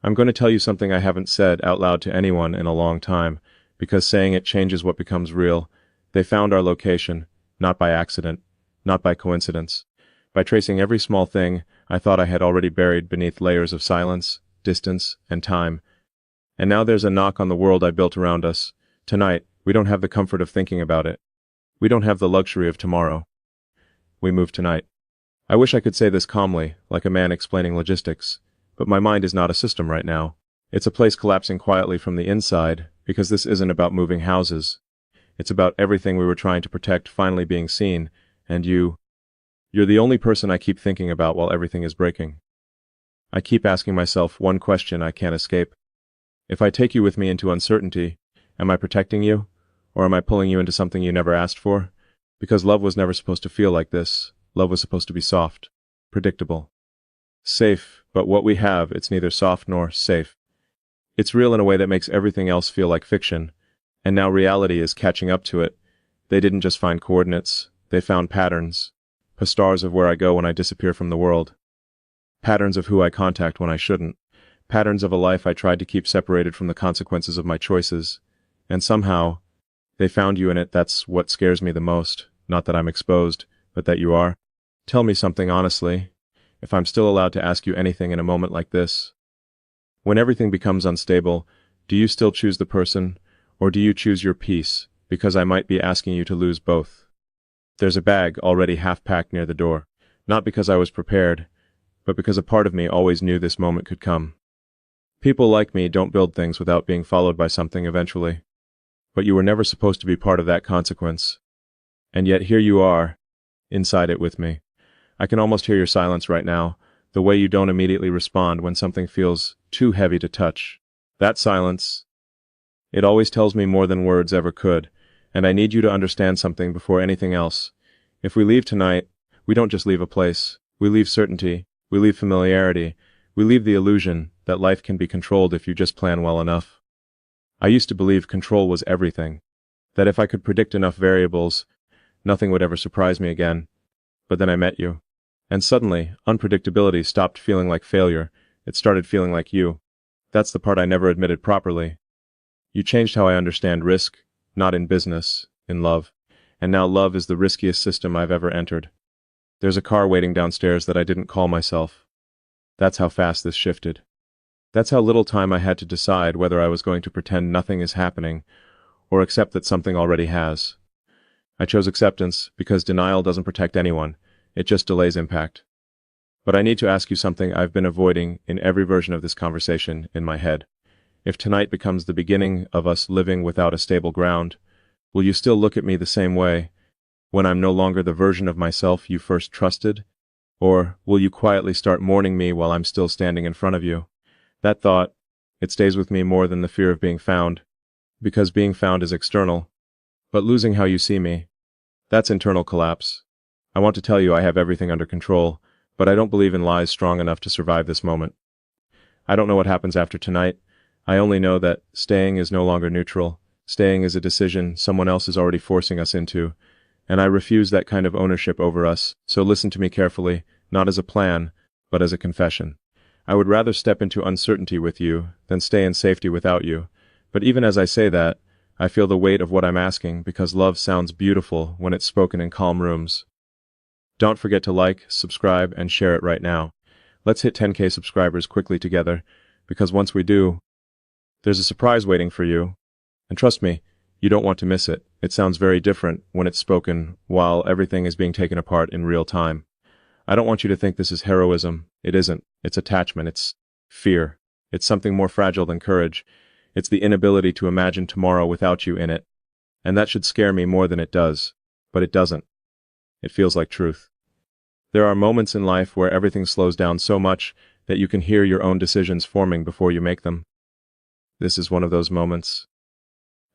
I'm going to tell you something I haven't said out loud to anyone in a long time, because saying it changes what becomes real. They found our location, not by accident, not by coincidence. By tracing every small thing I thought I had already buried beneath layers of silence, distance, and time. And now there's a knock on the world I built around us. Tonight, we don't have the comfort of thinking about it. We don't have the luxury of tomorrow. We move tonight. I wish I could say this calmly, like a man explaining logistics, but my mind is not a system right now. It's a place collapsing quietly from the inside, because this isn't about moving houses. It's about everything we were trying to protect finally being seen, and you're the only person I keep thinking about while everything is breaking. I keep asking myself one question I can't escape. If I take you with me into uncertainty, am I protecting you, or am I pulling you into something you never asked for? Because love was never supposed to feel like this. Love was supposed to be soft, predictable, safe, but what we have, it's neither soft nor safe. It's real in a way that makes everything else feel like fiction, and now reality is catching up to it. They didn't just find coordinates, they found patterns, stars of where I go when I disappear from the world, patterns of who I contact when I shouldn't, patterns of a life I tried to keep separated from the consequences of my choices, and somehow, they found you in it. That's what scares me the most, not that I'm exposed, but that you are. Tell me something honestly, if I'm still allowed to ask you anything in a moment like this. When everything becomes unstable, do you still choose the person, or do you choose your peace, because I might be asking you to lose both? There's a bag already half-packed near the door, not because I was prepared, but because a part of me always knew this moment could come. People like me don't build things without being followed by something eventually. But you were never supposed to be part of that consequence. And yet here you are, inside it with me. I can almost hear your silence right now, the way you don't immediately respond when something feels too heavy to touch. That silence, it always tells me more than words ever could, and I need you to understand something before anything else. If we leave tonight, we don't just leave a place. We leave certainty, we leave familiarity, we leave the illusion that life can be controlled if you just plan well enough. I used to believe control was everything, that if I could predict enough variables, nothing would ever surprise me again. But then I met you. And suddenly, unpredictability stopped feeling like failure. It started feeling like you. That's the part I never admitted properly. You changed how I understand risk, not in business, in love. And now love is the riskiest system I've ever entered. There's a car waiting downstairs that I didn't call myself. That's how fast this shifted. That's how little time I had to decide whether I was going to pretend nothing is happening, or accept that something already has. I chose acceptance because denial doesn't protect anyone, it just delays impact. But I need to ask you something I've been avoiding in every version of this conversation in my head. If tonight becomes the beginning of us living without a stable ground, will you still look at me the same way, when I'm no longer the version of myself you first trusted? Or will you quietly start mourning me while I'm still standing in front of you? That thought, it stays with me more than the fear of being found, because being found is external, but losing how you see me, that's internal collapse. I want to tell you I have everything under control, but I don't believe in lies strong enough to survive this moment. I don't know what happens after tonight. I only know that staying is no longer neutral. Staying is a decision someone else is already forcing us into, and I refuse that kind of ownership over us, so listen to me carefully, not as a plan, but as a confession. I would rather step into uncertainty with you than stay in safety without you, but even as I say that, I feel the weight of what I'm asking because love sounds beautiful when it's spoken in calm rooms. Don't forget to like, subscribe, and share it right now. Let's hit 10K subscribers quickly together, because once we do, there's a surprise waiting for you. And trust me, you don't want to miss it. It sounds very different when it's spoken while everything is being taken apart in real time. I don't want you to think this is heroism. It isn't. It's attachment. It's fear. It's something more fragile than courage. It's the inability to imagine tomorrow without you in it. And that should scare me more than it does. But it doesn't. It feels like truth. There are moments in life where everything slows down so much that you can hear your own decisions forming before you make them. This is one of those moments.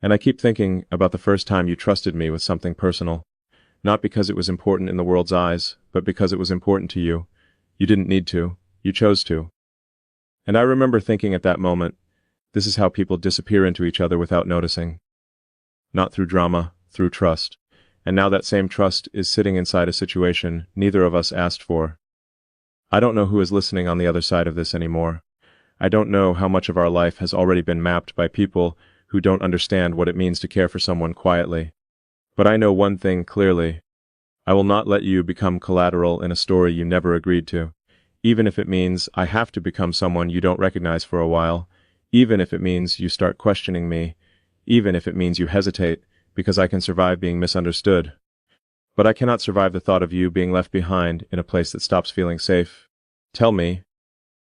And I keep thinking about the first time you trusted me with something personal. Not because it was important in the world's eyes, but because it was important to you. You didn't need to. You chose to. And I remember thinking at that moment, this is how people disappear into each other without noticing. Not through drama, through trust. And now that same trust is sitting inside a situation neither of us asked for. I don't know who is listening on the other side of this anymore. I don't know how much of our life has already been mapped by people who don't understand what it means to care for someone quietly. But I know one thing clearly. I will not let you become collateral in a story you never agreed to, even if it means I have to become someone you don't recognize for a while, even if it means you start questioning me, even if it means you hesitate, because I can survive being misunderstood. But I cannot survive the thought of you being left behind in a place that stops feeling safe. Tell me,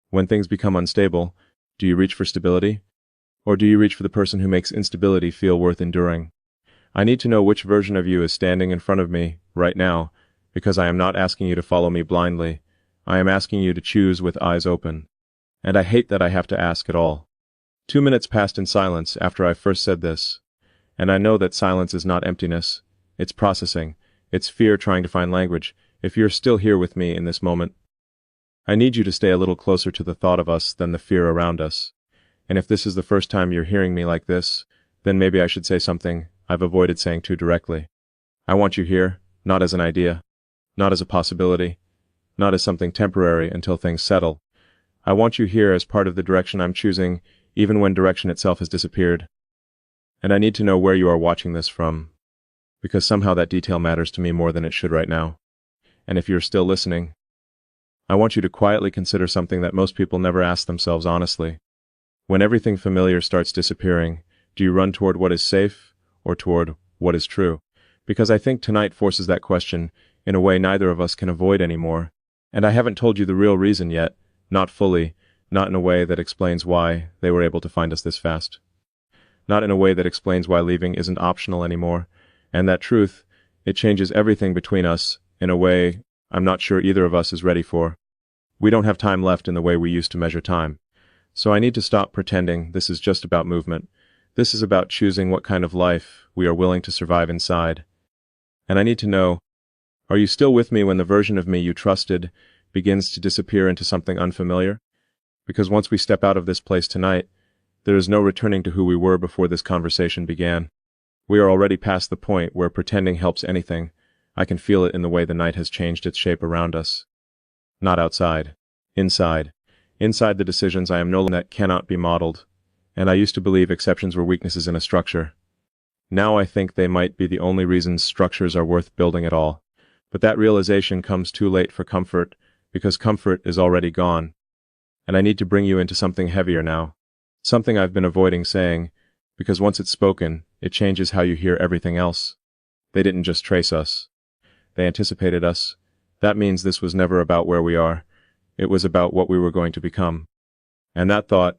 when things become unstable, do you reach for stability? Or do you reach for the person who makes instability feel worth enduring? I need to know which version of you is standing in front of me right now, because I am not asking you to follow me blindly. I am asking you to choose with eyes open. And I hate that I have to ask at all. 2 minutes passed in silence after I first said this. And I know that silence is not emptiness. It's processing. It's fear trying to find language. If you're still here with me in this moment, I need you to stay a little closer to the thought of us than the fear around us. And if this is the first time you're hearing me like this, then maybe I should say something I've avoided saying too directly. I want you here, not as an idea, not as a possibility, not as something temporary until things settle. I want you here as part of the direction I'm choosing, even when direction itself has disappeared. And I need to know where you are watching this from, because somehow that detail matters to me more than it should right now. And if you're still listening, I want you to quietly consider something that most people never ask themselves honestly. When everything familiar starts disappearing, do you run toward what is safe or toward what is true? Because I think tonight forces that question in a way neither of us can avoid anymore. And I haven't told you the real reason yet, not fully, not in a way that explains why they were able to find us this fast. Not in a way that explains why leaving isn't optional anymore. And that truth, it changes everything between us in a way I'm not sure either of us is ready for. We don't have time left in the way we used to measure time. So I need to stop pretending this is just about movement. This is about choosing what kind of life we are willing to survive inside. And I need to know, are you still with me when the version of me you trusted begins to disappear into something unfamiliar? Because once we step out of this place tonight, there is no returning to who we were before this conversation began. We are already past the point where pretending helps anything. I can feel it in the way the night has changed its shape around us. Not outside. Inside. Inside the decisions I am no longer that cannot be modeled. And I used to believe exceptions were weaknesses in a structure. Now I think they might be the only reasons structures are worth building at all. But that realization comes too late for comfort, because comfort is already gone. And I need to bring you into something heavier now. Something I've been avoiding saying, because once it's spoken, it changes how you hear everything else. They didn't just trace us. They anticipated us. That means this was never about where we are. It was about what we were going to become. And that thought,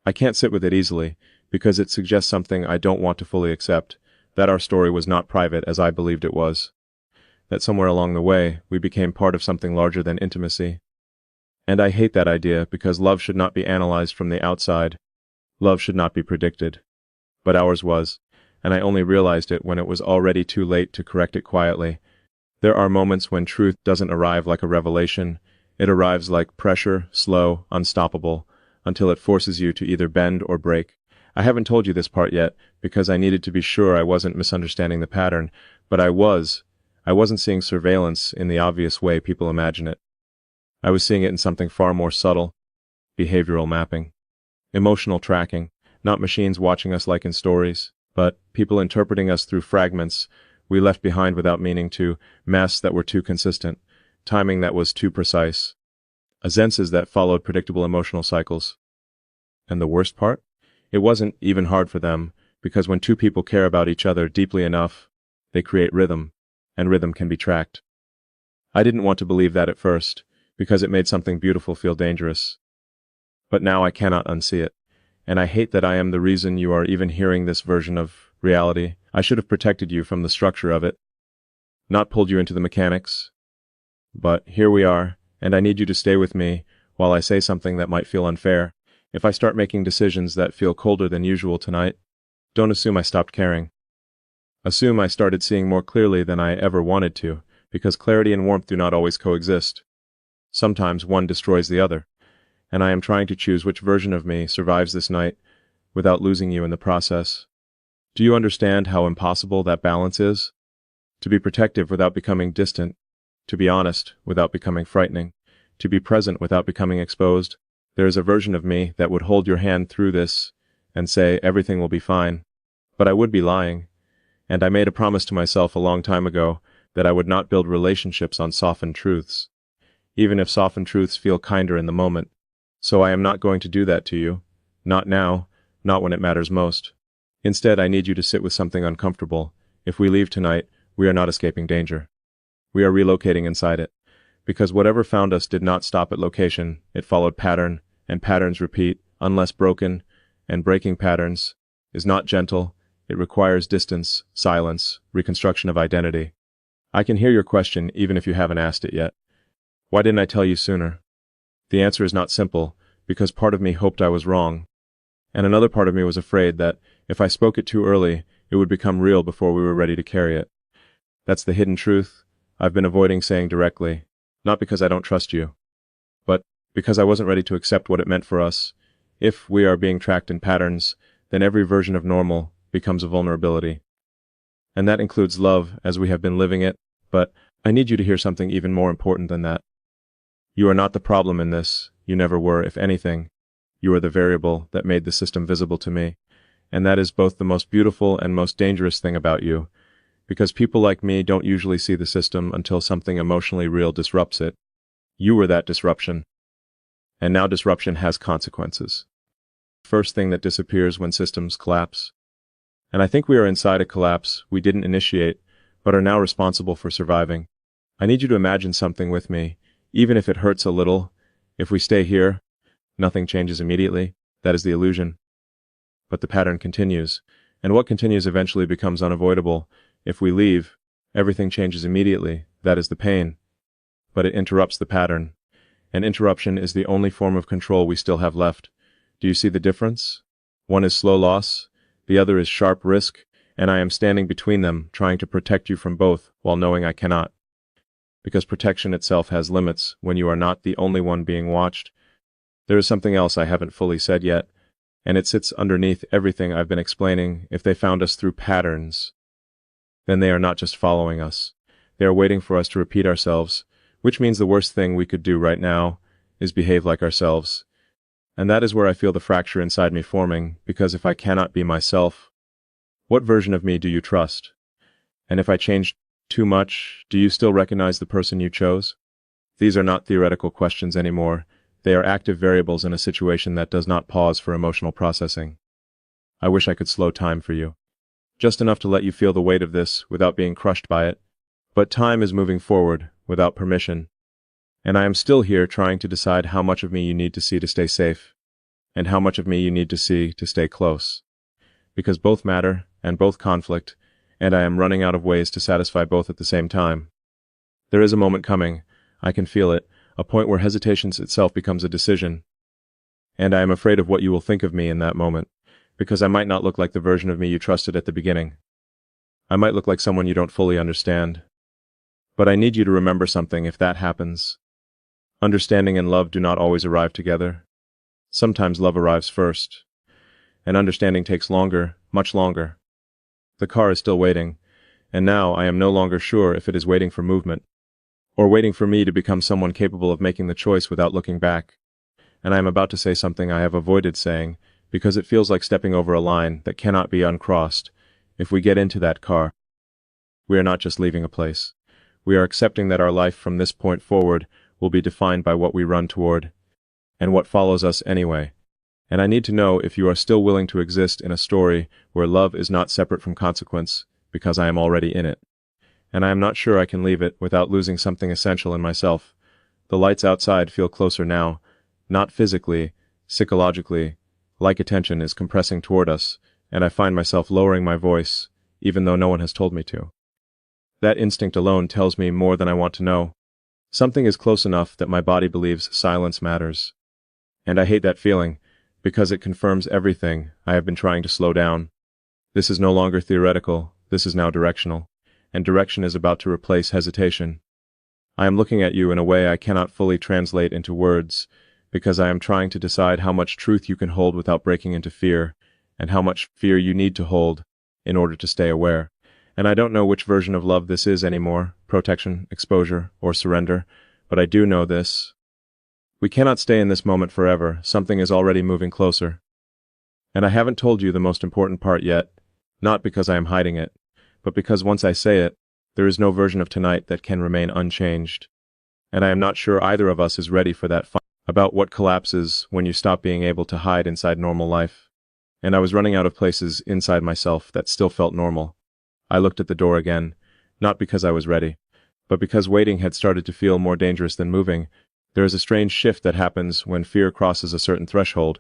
I can't sit with it easily, because it suggests something I don't want to fully accept, that our story was not private as I believed it was. That somewhere along the way, we became part of something larger than intimacy. And I hate that idea because love should not be analyzed from the outside. Love should not be predicted. But ours was, and I only realized it when it was already too late to correct it quietly. There are moments when truth doesn't arrive like a revelation. It arrives like pressure, slow, unstoppable, until it forces you to either bend or break. I haven't told you this part yet, because I needed to be sure I wasn't misunderstanding the pattern, but I was. I wasn't seeing surveillance in the obvious way people imagine it. I was seeing it in something far more subtle. Behavioral mapping. Emotional tracking. Not machines watching us like in stories, but people interpreting us through fragments we left behind without meaning to, masks that were too consistent, timing that was too precise, senses that followed predictable emotional cycles. And the worst part? It wasn't even hard for them, because when two people care about each other deeply enough, they create rhythm, and rhythm can be tracked. I didn't want to believe that at first, because it made something beautiful feel dangerous. But now I cannot unsee it. And I hate that I am the reason you are even hearing this version of reality. I should have protected you from the structure of it, not pulled you into the mechanics. But here we are, and I need you to stay with me while I say something that might feel unfair. If I start making decisions that feel colder than usual tonight, don't assume I stopped caring. Assume I started seeing more clearly than I ever wanted to, because clarity and warmth do not always coexist. Sometimes one destroys the other. And I am trying to choose which version of me survives this night without losing you in the process. Do you understand how impossible that balance is? To be protective without becoming distant, to be honest without becoming frightening, to be present without becoming exposed. There is a version of me that would hold your hand through this and say everything will be fine. But I would be lying. And I made a promise to myself a long time ago that I would not build relationships on softened truths, even if softened truths feel kinder in the moment. So I am not going to do that to you. Not now, not when it matters most. Instead, I need you to sit with something uncomfortable. If we leave tonight, we are not escaping danger. We are relocating inside it. Because whatever found us did not stop at location, it followed pattern, and patterns repeat, unless broken, and breaking patterns is not gentle. It requires distance, silence, reconstruction of identity. I can hear your question even if you haven't asked it yet. Why didn't I tell you sooner? The answer is not simple, because part of me hoped I was wrong, and another part of me was afraid that if I spoke it too early, it would become real before we were ready to carry it. That's the hidden truth I've been avoiding saying directly, not because I don't trust you, but because I wasn't ready to accept what it meant for us. If we are being tracked in patterns, then every version of normal becomes a vulnerability. And that includes love as we have been living it, but I need you to hear something even more important than that. You are not the problem in this. You never were, if anything. You are the variable that made the system visible to me, and that is both the most beautiful and most dangerous thing about you, because people like me don't usually see the system until something emotionally real disrupts it. You were that disruption. And now disruption has consequences. First thing that disappears when systems collapse. And I think we are inside a collapse we didn't initiate, but are now responsible for surviving. I need you to imagine something with me, even if it hurts a little. If we stay here, nothing changes immediately. That is the illusion. But the pattern continues, and what continues eventually becomes unavoidable. If we leave, everything changes immediately. That is the pain. But it interrupts the pattern. And interruption is the only form of control we still have left. Do you see the difference? One is slow loss, the other is sharp risk, and I am standing between them, trying to protect you from both, while knowing I cannot. Because protection itself has limits when you are not the only one being watched. There is something else I haven't fully said yet, and it sits underneath everything I've been explaining. If they found us through patterns, then they are not just following us. They are waiting for us to repeat ourselves, which means the worst thing we could do right now is behave like ourselves. And that is where I feel the fracture inside me forming, because if I cannot be myself, what version of me do you trust? And if I change too much, do you still recognize the person you chose? These are not theoretical questions anymore. They are active variables in a situation that does not pause for emotional processing. I wish I could slow time for you. Just enough to let you feel the weight of this without being crushed by it. But time is moving forward without permission. And I am still here trying to decide how much of me you need to see to stay safe, and how much of me you need to see to stay close. Because both matter, and both conflict, and I am running out of ways to satisfy both at the same time. There is a moment coming, I can feel it, a point where hesitation itself becomes a decision. And I am afraid of what you will think of me in that moment, because I might not look like the version of me you trusted at the beginning. I might look like someone you don't fully understand. But I need you to remember something if that happens. Understanding and love do not always arrive together. Sometimes love arrives first, and understanding takes longer, much longer. The car is still waiting, and now I am no longer sure if it is waiting for movement, or waiting for me to become someone capable of making the choice without looking back. And I am about to say something I have avoided saying, because it feels like stepping over a line that cannot be uncrossed. If we get into that car, we are not just leaving a place. We are accepting that our life from this point forward will be defined by what we run toward, and what follows us anyway. And I need to know if you are still willing to exist in a story where love is not separate from consequence, because I am already in it. And I am not sure I can leave it without losing something essential in myself. The lights outside feel closer now, not physically, psychologically. Like attention is compressing toward us, and I find myself lowering my voice, even though no one has told me to. That instinct alone tells me more than I want to know. Something is close enough that my body believes silence matters. And I hate that feeling, because it confirms everything I have been trying to slow down. This is no longer theoretical, this is now directional, and direction is about to replace hesitation. I am looking at you in a way I cannot fully translate into words, because I am trying to decide how much truth you can hold without breaking into fear, and how much fear you need to hold in order to stay aware. And I don't know which version of love this is anymore, protection, exposure, or surrender, but I do know this. We cannot stay in this moment forever, something is already moving closer. And I haven't told you the most important part yet, not because I am hiding it, but because once I say it, there is no version of tonight that can remain unchanged. And I am not sure either of us is ready for that fight about what collapses when you stop being able to hide inside normal life. And I was running out of places inside myself that still felt normal. I looked at the door again, not because I was ready, but because waiting had started to feel more dangerous than moving. There is a strange shift that happens when fear crosses a certain threshold.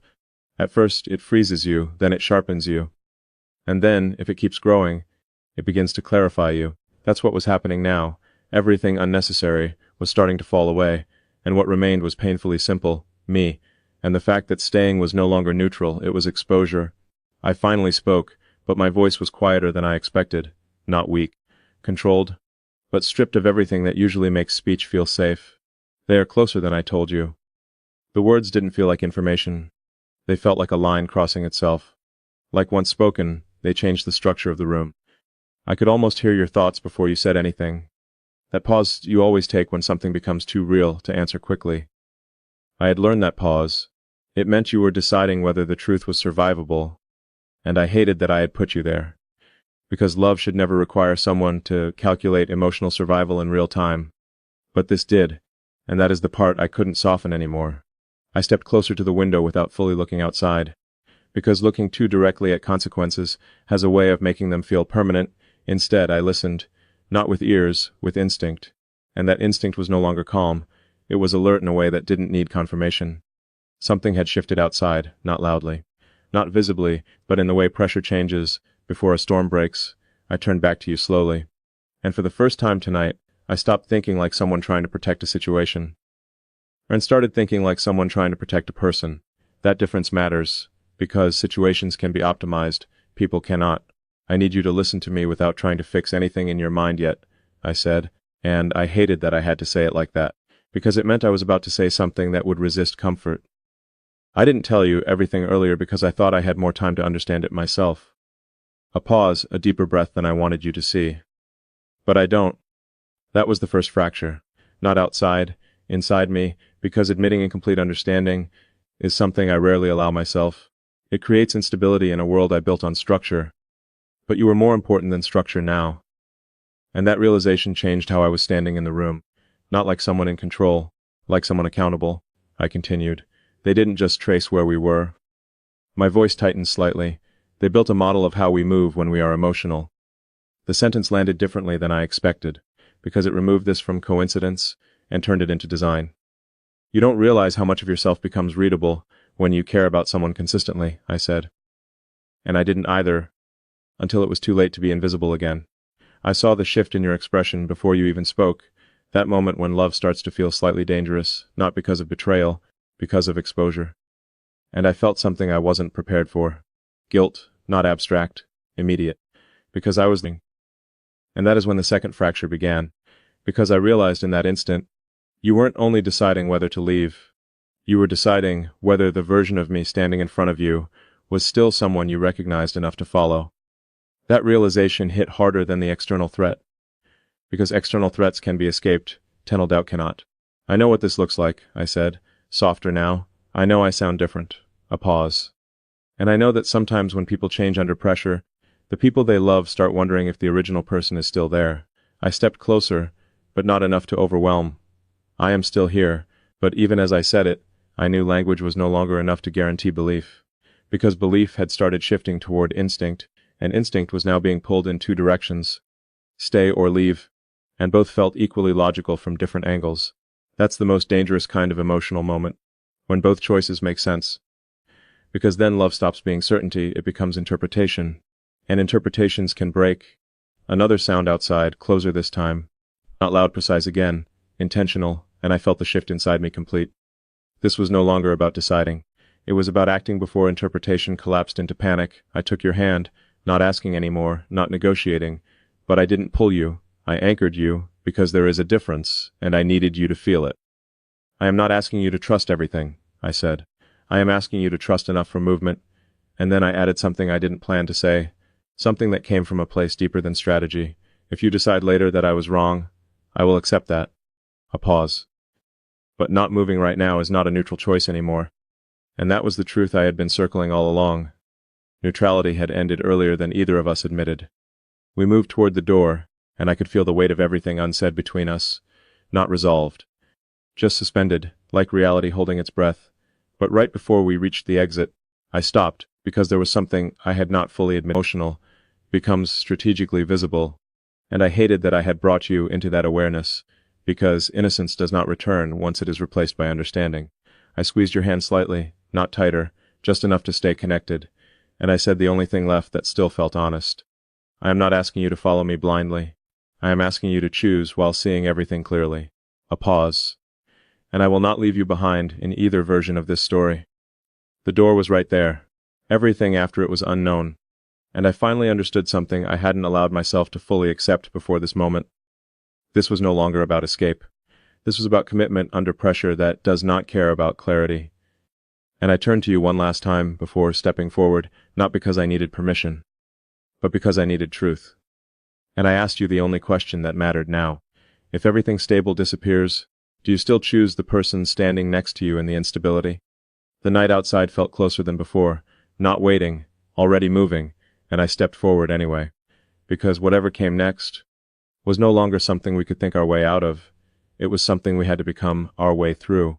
At first, it freezes you, then it sharpens you. And then, if it keeps growing, it begins to clarify you. That's what was happening now. Everything unnecessary was starting to fall away, and what remained was painfully simple, me, and the fact that staying was no longer neutral, it was exposure. I finally spoke, but my voice was quieter than I expected, not weak, controlled, but stripped of everything that usually makes speech feel safe. They are closer than I told you. The words didn't feel like information. They felt like a line crossing itself. Like once spoken, they changed the structure of the room. I could almost hear your thoughts before you said anything. That pause you always take when something becomes too real to answer quickly. I had learned that pause. It meant you were deciding whether the truth was survivable, and I hated that I had put you there. Because love should never require someone to calculate emotional survival in real time. But this did, and that is the part I couldn't soften anymore. I stepped closer to the window without fully looking outside. Because looking too directly at consequences has a way of making them feel permanent. Instead, I listened, not with ears, with instinct. And that instinct was no longer calm. It was alert in a way that didn't need confirmation. Something had shifted outside, not loudly. Not visibly, but in the way pressure changes before a storm breaks. I turned back to you slowly. And for the first time tonight, I stopped thinking like someone trying to protect a situation. And started thinking like someone trying to protect a person. That difference matters, because situations can be optimized, people cannot. I need you to listen to me without trying to fix anything in your mind yet, I said, and I hated that I had to say it like that, because it meant I was about to say something that would resist comfort. I didn't tell you everything earlier because I thought I had more time to understand it myself. A pause, a deeper breath than I wanted you to see. But I don't. That was the first fracture. Not outside, inside me, because admitting incomplete understanding is something I rarely allow myself. It creates instability in a world I built on structure. But you were more important than structure now. And that realization changed how I was standing in the room. Not like someone in control, like someone accountable, I continued. They didn't just trace where we were. My voice tightened slightly. They built a model of how we move when we are emotional. The sentence landed differently than I expected, because it removed this from coincidence and turned it into design. You don't realize how much of yourself becomes readable when you care about someone consistently, I said. And I didn't either, until it was too late to be invisible again. I saw the shift in your expression before you even spoke, that moment when love starts to feel slightly dangerous, not because of betrayal, because of exposure. And I felt something I wasn't prepared for. Guilt, not abstract, immediate. Because I was And that is when the second fracture began. Because I realized in that instant, you weren't only deciding whether to leave. You were deciding whether the version of me standing in front of you was still someone you recognized enough to follow. That realization hit harder than the external threat. Because external threats can be escaped, tenal doubt cannot. I know what this looks like, I said, softer now. I know I sound different. A pause. And I know that sometimes when people change under pressure, the people they love start wondering if the original person is still there. I stepped closer, but not enough to overwhelm. I am still here, but even as I said it, I knew language was no longer enough to guarantee belief. Because belief had started shifting toward instinct, and instinct was now being pulled in two directions. Stay or leave. And both felt equally logical from different angles. That's the most dangerous kind of emotional moment, when both choices make sense. Because then love stops being certainty, it becomes interpretation. And interpretations can break. Another sound outside, closer this time. Not loud, precise again, intentional, and I felt the shift inside me complete. This was no longer about deciding. It was about acting before interpretation collapsed into panic. I took your hand, not asking anymore, not negotiating, but I didn't pull you. I anchored you, because there is a difference, and I needed you to feel it. I am not asking you to trust everything, I said. I am asking you to trust enough for movement. And then I added something I didn't plan to say, something that came from a place deeper than strategy. If you decide later that I was wrong, I will accept that. A pause. but not moving right now is not a neutral choice anymore. And that was the truth I had been circling all along. Neutrality had ended earlier than either of us admitted. We moved toward the door, and I could feel the weight of everything unsaid between us, not resolved, just suspended, like reality holding its breath. But right before we reached the exit, I stopped, because there was something I had not fully admitted. Emotional becomes strategically visible, and I hated that I had brought you into that awareness, because innocence does not return once it is replaced by understanding. I squeezed your hand slightly, not tighter, just enough to stay connected, and I said the only thing left that still felt honest. I am not asking you to follow me blindly. I am asking you to choose while seeing everything clearly. A pause. And I will not leave you behind in either version of this story. The door was right there. Everything after it was unknown. And I finally understood something I hadn't allowed myself to fully accept before this moment. This was no longer about escape. This was about commitment under pressure that does not care about clarity. And I turned to you one last time before stepping forward, not because I needed permission, but because I needed truth. And I asked you the only question that mattered now. If everything stable disappears, do you still choose the person standing next to you in the instability? The night outside felt closer than before, not waiting, already moving, and I stepped forward anyway, because whatever came next was no longer something we could think our way out of. It was something we had to become our way through.